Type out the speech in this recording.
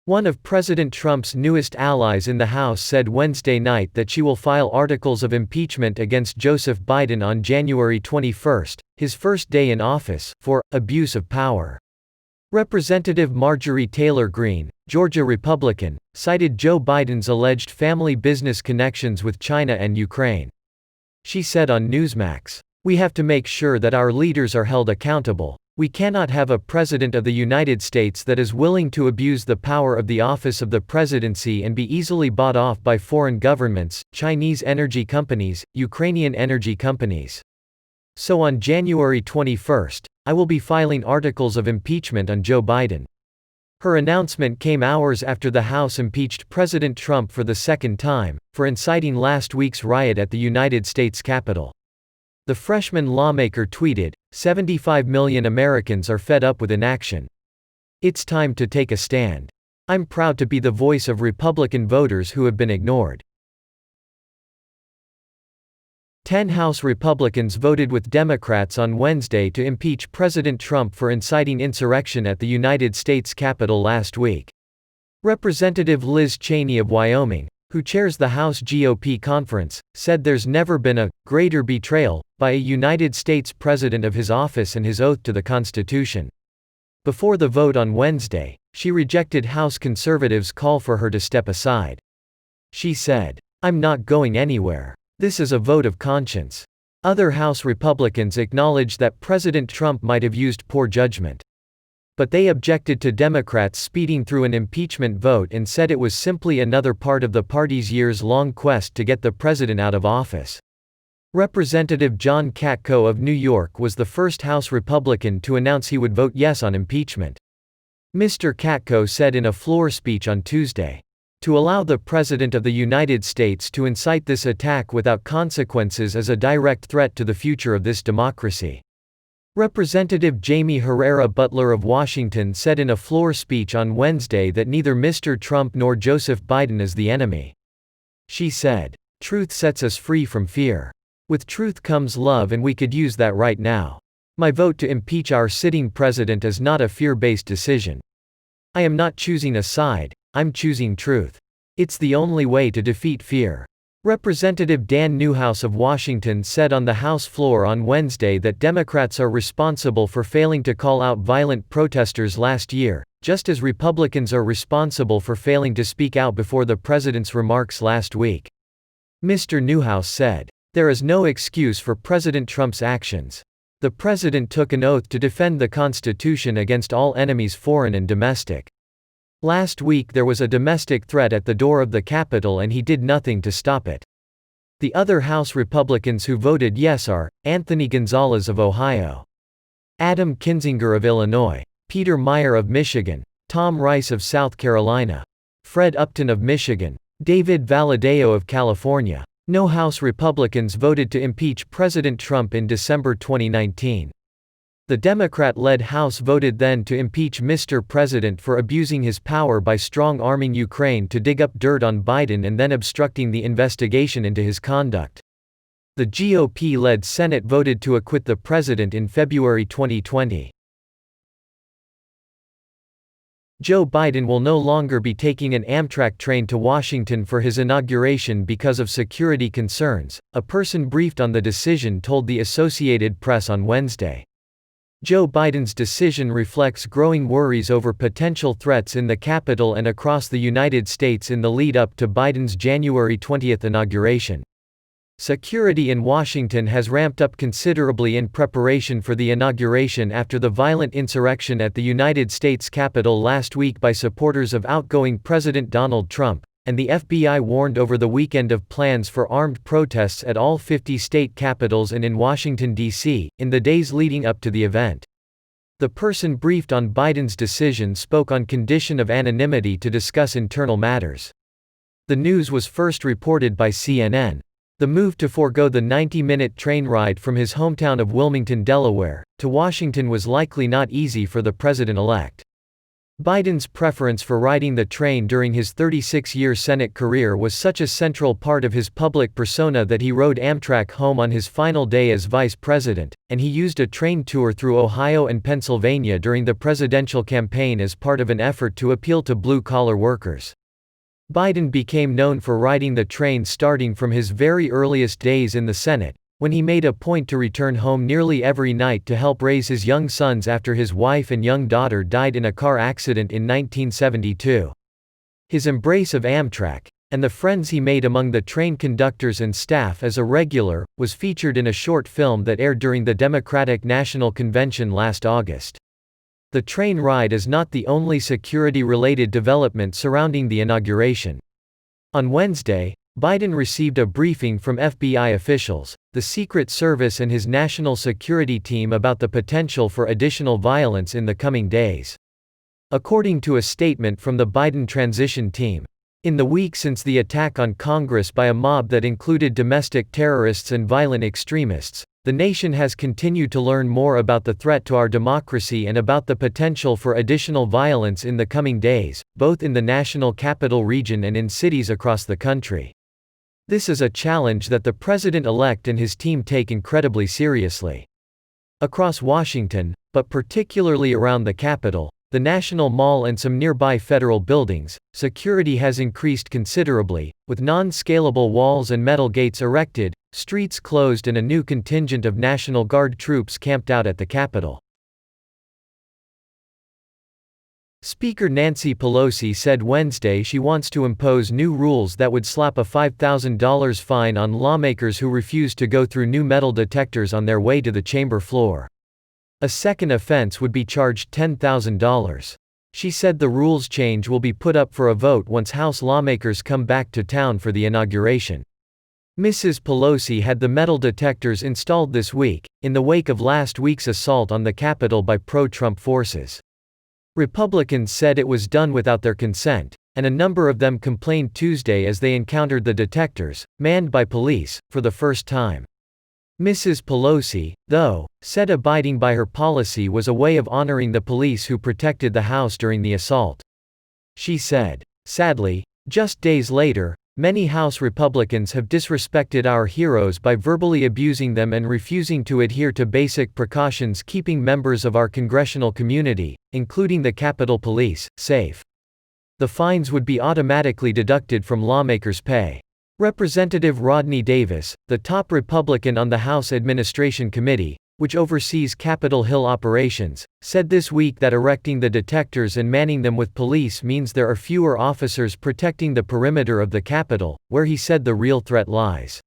One of President Trump's newest allies in the House said Wednesday night that she will file articles of impeachment against Joseph Biden on January 21, his first day in office, for abuse of power. Representative Marjorie Taylor Greene, Georgia Republican, cited Joe Biden's alleged family business connections with China and Ukraine. She said on Newsmax, "We have to make sure that our leaders are held accountable. We cannot have a president of the United States that is willing to abuse the power of the office of the presidency and be easily bought off by foreign governments, Chinese energy companies, Ukrainian energy companies. So on January 21, I will be filing articles of impeachment on Joe Biden." Her announcement came hours after the House impeached President Trump for the second time, for inciting last week's riot at the United States Capitol. The freshman lawmaker tweeted, "75 million Americans are fed up with inaction. It's time to take a stand. I'm proud to be the voice of Republican voters who have been ignored." 10 House Republicans voted with Democrats on Wednesday to impeach President Trump for inciting insurrection at the United States Capitol last week. Representative Liz Cheney of Wyoming, who chairs the House GOP conference, said there's never been a greater betrayal by a United States president of his office and his oath to the Constitution. Before the vote on Wednesday, she rejected House conservatives' call for her to step aside. She said, "I'm not going anywhere. This is a vote of conscience." Other House Republicans acknowledged that President Trump might have used poor judgment. But they objected to Democrats speeding through an impeachment vote and said it was simply another part of the party's years-long quest to get the president out of office. Representative John Katko of New York was the first House Republican to announce he would vote yes on impeachment. Mr. Katko said in a floor speech on Tuesday, "To allow the President of the United States to incite this attack without consequences is a direct threat to the future of this democracy." Representative Jamie Herrera Butler of Washington said in a floor speech on Wednesday that neither Mr. Trump nor Joseph Biden is the enemy. She said, "Truth sets us free from fear. With truth comes love, and we could use that right now. My vote to impeach our sitting president is not a fear-based decision. I am not choosing a side, I'm choosing truth. It's the only way to defeat fear." Representative Dan Newhouse of Washington said on the House floor on Wednesday that Democrats are responsible for failing to call out violent protesters last year, just as Republicans are responsible for failing to speak out before the president's remarks last week. Mr. Newhouse said, "There is no excuse for President Trump's actions. The president took an oath to defend the Constitution against all enemies, foreign and domestic. Last week there was a domestic threat at the door of the Capitol and he did nothing to stop it." The other House Republicans who voted yes are Anthony Gonzalez of Ohio, Adam Kinzinger of Illinois, Peter Meyer of Michigan, Tom Rice of South Carolina, Fred Upton of Michigan, David Valadao of California. No House Republicans voted to impeach President Trump in December 2019. The Democrat-led House voted then to impeach Mr. President for abusing his power by strong-arming Ukraine to dig up dirt on Biden and then obstructing the investigation into his conduct. The GOP-led Senate voted to acquit the president in February 2020. Joe Biden will no longer be taking an Amtrak train to Washington for his inauguration because of security concerns, a person briefed on the decision told the Associated Press on Wednesday. Joe Biden's decision reflects growing worries over potential threats in the Capitol and across the United States in the lead-up to Biden's January 20 inauguration. Security in Washington has ramped up considerably in preparation for the inauguration after the violent insurrection at the United States Capitol last week by supporters of outgoing President Donald Trump, and the FBI warned over the weekend of plans for armed protests at all 50 state capitals and in Washington, D.C., in the days leading up to the event. The person briefed on Biden's decision spoke on condition of anonymity to discuss internal matters. The news was first reported by CNN. The move to forego the 90-minute train ride from his hometown of Wilmington, Delaware, to Washington was likely not easy for the president-elect. Biden's preference for riding the train during his 36-year Senate career was such a central part of his public persona that he rode Amtrak home on his final day as vice president, and he used a train tour through Ohio and Pennsylvania during the presidential campaign as part of an effort to appeal to blue-collar workers. Biden became known for riding the train starting from his very earliest days in the Senate, when he made a point to return home nearly every night to help raise his young sons after his wife and young daughter died in a car accident in 1972. His embrace of Amtrak, and the friends he made among the train conductors and staff as a regular, was featured in a short film that aired during the Democratic National Convention last August. The train ride is not the only security-related development surrounding the inauguration. On Wednesday, Biden received a briefing from FBI officials, the Secret Service and his national security team about the potential for additional violence in the coming days. According to a statement from the Biden transition team, in the week since the attack on Congress by a mob that included domestic terrorists and violent extremists, the nation has continued to learn more about the threat to our democracy and about the potential for additional violence in the coming days, both in the national capital region and in cities across the country. This is a challenge that the president-elect and his team take incredibly seriously. Across Washington, but particularly around the Capitol, the National Mall and some nearby federal buildings, security has increased considerably, with non-scalable walls and metal gates erected, streets closed and a new contingent of National Guard troops camped out at the Capitol. Speaker Nancy Pelosi said Wednesday she wants to impose new rules that would slap a $5,000 fine on lawmakers who refuse to go through new metal detectors on their way to the chamber floor. A second offense would be charged $10,000. She said the rules change will be put up for a vote once House lawmakers come back to town for the inauguration. Mrs. Pelosi had the metal detectors installed this week, in the wake of last week's assault on the Capitol by pro-Trump forces. Republicans said it was done without their consent, and a number of them complained Tuesday as they encountered the detectors, manned by police, for the first time. Mrs. Pelosi, though, said abiding by her policy was a way of honoring the police who protected the House during the assault. She said, "Sadly, just days later, many House Republicans have disrespected our heroes by verbally abusing them and refusing to adhere to basic precautions keeping members of our congressional community, including the Capitol Police, safe. The fines would be automatically deducted from lawmakers' pay." Representative Rodney Davis, the top Republican on the House Administration Committee, which oversees Capitol Hill operations, said this week that erecting the detectors and manning them with police means there are fewer officers protecting the perimeter of the Capitol, where he said the real threat lies.